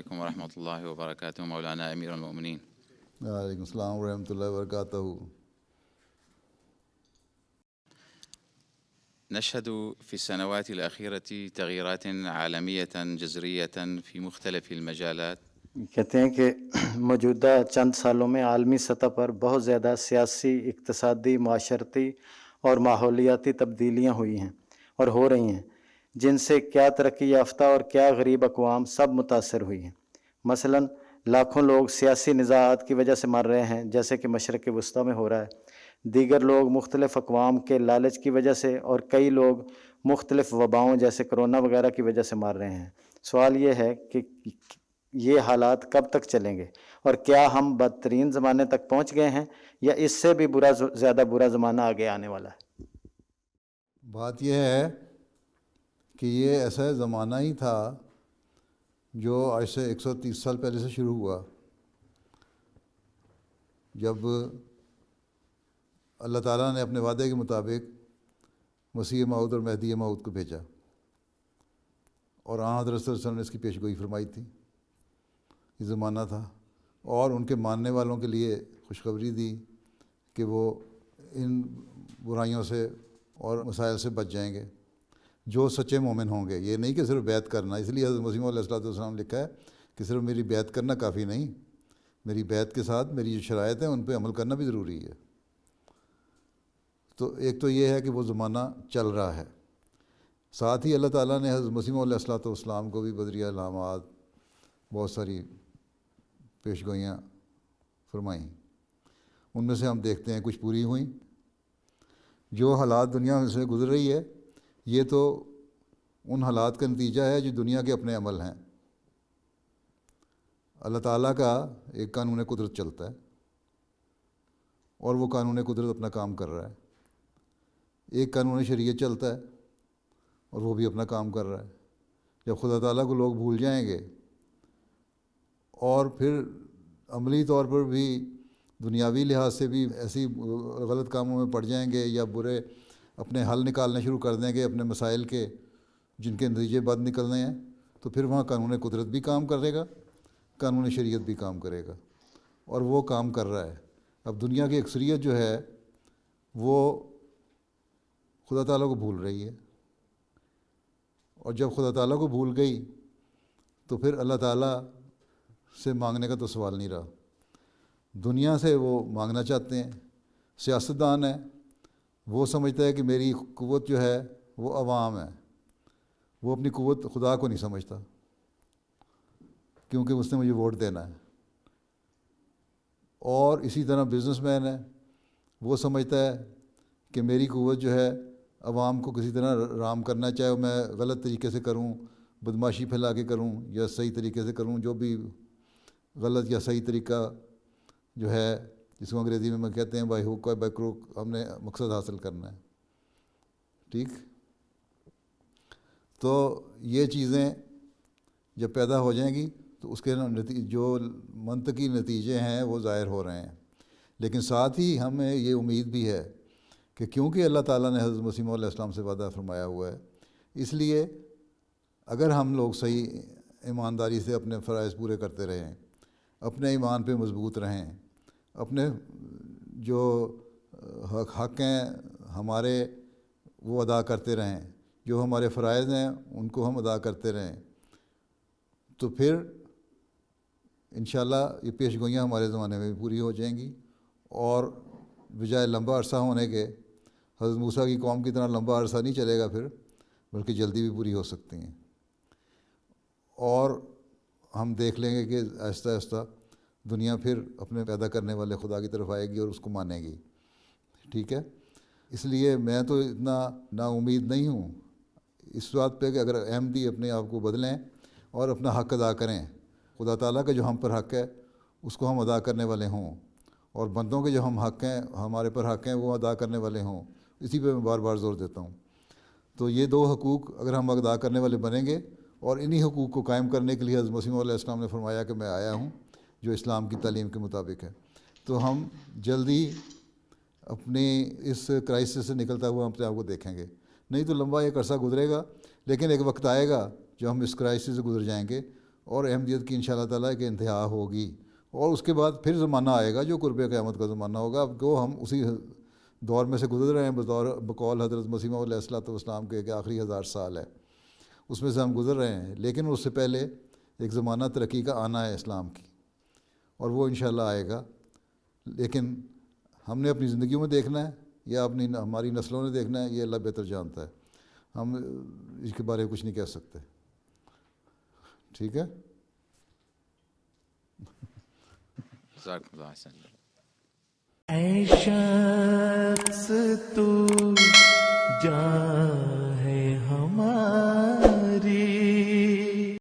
علیکم ورحمۃ اللہ وبرکاتہ مولانا امیر المؤمنین۔ وعلیکم السلام ورحمۃ اللہ وبرکاتہ۔ نشهد في السنوات الأخيرة تغييرات عالمية جذرية في مختلف المجالات۔ کہتے ہیں کہ موجودہ چند سالوں میں عالمی سطح پر بہت زیادہ سیاسی، اقتصادی، معاشرتی اور ماحولیاتی تبدیلیاں ہوئی ہیں اور ہو رہی ہیں، جن سے کیا ترقی یافتہ اور کیا غریب اقوام سب متاثر ہوئی ہیں۔ مثلاً لاکھوں لوگ سیاسی نزاعات کی وجہ سے مر رہے ہیں، جیسے کہ مشرق وسطیٰ میں ہو رہا ہے۔ دیگر لوگ مختلف اقوام کے لالچ کی وجہ سے، اور کئی لوگ مختلف وباؤں جیسے کرونا وغیرہ کی وجہ سے مر رہے ہیں۔ سوال یہ ہے کہ یہ حالات کب تک چلیں گے، اور کیا ہم بدترین زمانے تک پہنچ گئے ہیں، یا اس سے بھی زیادہ برا زمانہ آگے آنے والا ہے؟ بات یہ ہے کہ یہ ایسا زمانہ ہی تھا جو آج سے 130 سال پہلے سے شروع ہوا، جب اللہ تعالیٰ نے اپنے وعدے کے مطابق مسیح موعود اور مہدی موعود کو بھیجا، اور حضرت صلی اللہ علیہ وسلم نے اس کی پیش گوئی فرمائی تھی۔ یہ زمانہ تھا، اور ان کے ماننے والوں کے لیے خوشخبری دی کہ وہ ان برائیوں سے اور مسائل سے بچ جائیں گے جو سچے مومن ہوں گے۔ یہ نہیں کہ صرف بیعت کرنا، اس لیے حضرت مسیح علیہ السلام نے لکھا ہے کہ صرف میری بیعت کرنا کافی نہیں، میری بیعت کے ساتھ میری جو شرائط ہیں ان پہ عمل کرنا بھی ضروری ہے۔ تو ایک تو یہ ہے کہ وہ زمانہ چل رہا ہے، ساتھ ہی اللہ تعالیٰ نے حضرت مسیح علیہ السلام کو بھی بذریعہ علامات بہت ساری پیش گوئیاں فرمائیں۔ ان میں سے ہم دیکھتے ہیں کچھ پوری ہوئیں۔ جو حالات دنیا میں سے گزر رہی ہے، یہ تو ان حالات کا نتیجہ ہے جو دنیا کے اپنے عمل ہیں۔ اللہ تعالیٰ کا ایک قانون قدرت چلتا ہے، اور وہ قانون قدرت اپنا کام کر رہا ہے۔ ایک قانون شریعت چلتا ہے، اور وہ بھی اپنا کام کر رہا ہے۔ جب خدا تعالیٰ کو لوگ بھول جائیں گے، اور پھر عملی طور پر بھی دنیاوی لحاظ سے بھی ایسی غلط کاموں میں پڑ جائیں گے، یا برے اپنے حل نکالنے شروع کر دیں گے اپنے مسائل کے، جن کے نتیجے بد نکلنے ہیں، تو پھر وہاں قانون قدرت بھی کام کرے گا، قانون شریعت بھی کام کرے گا، اور وہ کام کر رہا ہے۔ اب دنیا کی اکثریت جو ہے وہ خدا تعالیٰ کو بھول رہی ہے، اور جب خدا تعالیٰ کو بھول گئی تو پھر اللہ تعالیٰ سے مانگنے کا تو سوال نہیں رہا۔ دنیا سے وہ مانگنا چاہتے ہیں۔ سیاستدان ہے، وہ سمجھتا ہے کہ میری قوت جو ہے وہ عوام ہے، وہ اپنی قوت خدا کو نہیں سمجھتا، کیونکہ اس نے مجھے ووٹ دینا ہے۔ اور اسی طرح بزنس مین ہے، وہ سمجھتا ہے کہ میری قوت جو ہے عوام کو کسی طرح رام کرنا، چاہے میں غلط طریقے سے کروں، بدماشی پھیلا کے کروں، یا صحیح طریقے سے کروں، جو بھی غلط یا صحیح طریقہ جو ہے، جس کو انگریزی میں کہتے ہیں بائی ہوک اور بائی کروک، ہم نے مقصد حاصل کرنا ہے۔ ٹھیک؟ تو یہ چیزیں جب پیدا ہو جائیں گی تو اس کے جو منطقی نتیجے ہیں وہ ظاہر ہو رہے ہیں۔ لیکن ساتھ ہی ہمیں یہ امید بھی ہے کہ کیونکہ اللہ تعالیٰ نے حضرت مسیح علیہ السلام سے وعدہ فرمایا ہوا ہے، اس لیے اگر ہم لوگ صحیح ایمانداری سے اپنے فرائض پورے کرتے رہیں، اپنے ایمان پہ مضبوط رہیں، اپنے جو حق ہیں ہمارے وہ ادا کرتے رہیں، جو ہمارے فرائض ہیں ان کو ہم ادا کرتے رہیں، تو پھر انشاءاللہ یہ پیش گوئیاں ہمارے زمانے میں بھی پوری ہو جائیں گی، اور بجائے لمبا عرصہ ہونے کے حضرت موسیٰ کی قوم کی طرح لمبا عرصہ نہیں چلے گا پھر، بلکہ جلدی بھی پوری ہو سکتی ہیں۔ اور ہم دیکھ لیں گے کہ آہستہ آہستہ دنیا پھر اپنے پیدا کرنے والے خدا کی طرف آئے گی اور اس کو مانے گی۔ ٹھیک ہے؟ اس لیے میں تو اتنا نا امید نہیں ہوں اس بات پہ کہ اگر احمدی اپنے آپ کو بدلیں اور اپنا حق ادا کریں، خدا تعالیٰ کا جو ہم پر حق ہے اس کو ہم ادا کرنے والے ہوں، اور بندوں کے جو ہم حق ہیں ہمارے پر حق ہیں وہ ادا کرنے والے ہوں۔ اسی پہ میں بار بار زور دیتا ہوں۔ تو یہ دو حقوق اگر ہم ادا کرنے والے بنیں گے، اور انہی حقوق کو قائم کرنے کے لیے حضرت مسیح علیہ السلام نے فرمایا کہ میں آیا ہوں جو اسلام کی تعلیم کے مطابق ہے، تو ہم جلدی اپنی اس کرائسس سے نکلتا ہوا اپنے آپ کو دیکھیں گے۔ نہیں تو لمبا ایک عرصہ گزرے گا، لیکن ایک وقت آئے گا جو ہم اس کرائسس سے گزر جائیں گے، اور احمدیت کی انشاءاللہ تعالیٰ کہ انتہا ہوگی، اور اس کے بعد پھر زمانہ آئے گا جو قرب قیامت کا زمانہ ہوگا۔ اب وہ ہم اسی دور میں سے گزر رہے ہیں، بقول حضرت مسیح موعود علیہ الصلوۃ والسلام کے کہ آخری 1000 سال ہے، اس میں سے ہم گزر رہے ہیں، لیکن اس سے پہلے ایک زمانہ ترقی کا آنا ہے اسلام کی، اور وہ انشاءاللہ آئے گا۔ لیکن ہم نے اپنی زندگیوں میں دیکھنا ہے یا ہماری نسلوں نے دیکھنا ہے، یہ اللہ بہتر جانتا ہے، ہم اس کے بارے میں کچھ نہیں کہہ سکتے، ٹھیک ہے؟ جزاکم اللہ احسن۔ اے شخص تو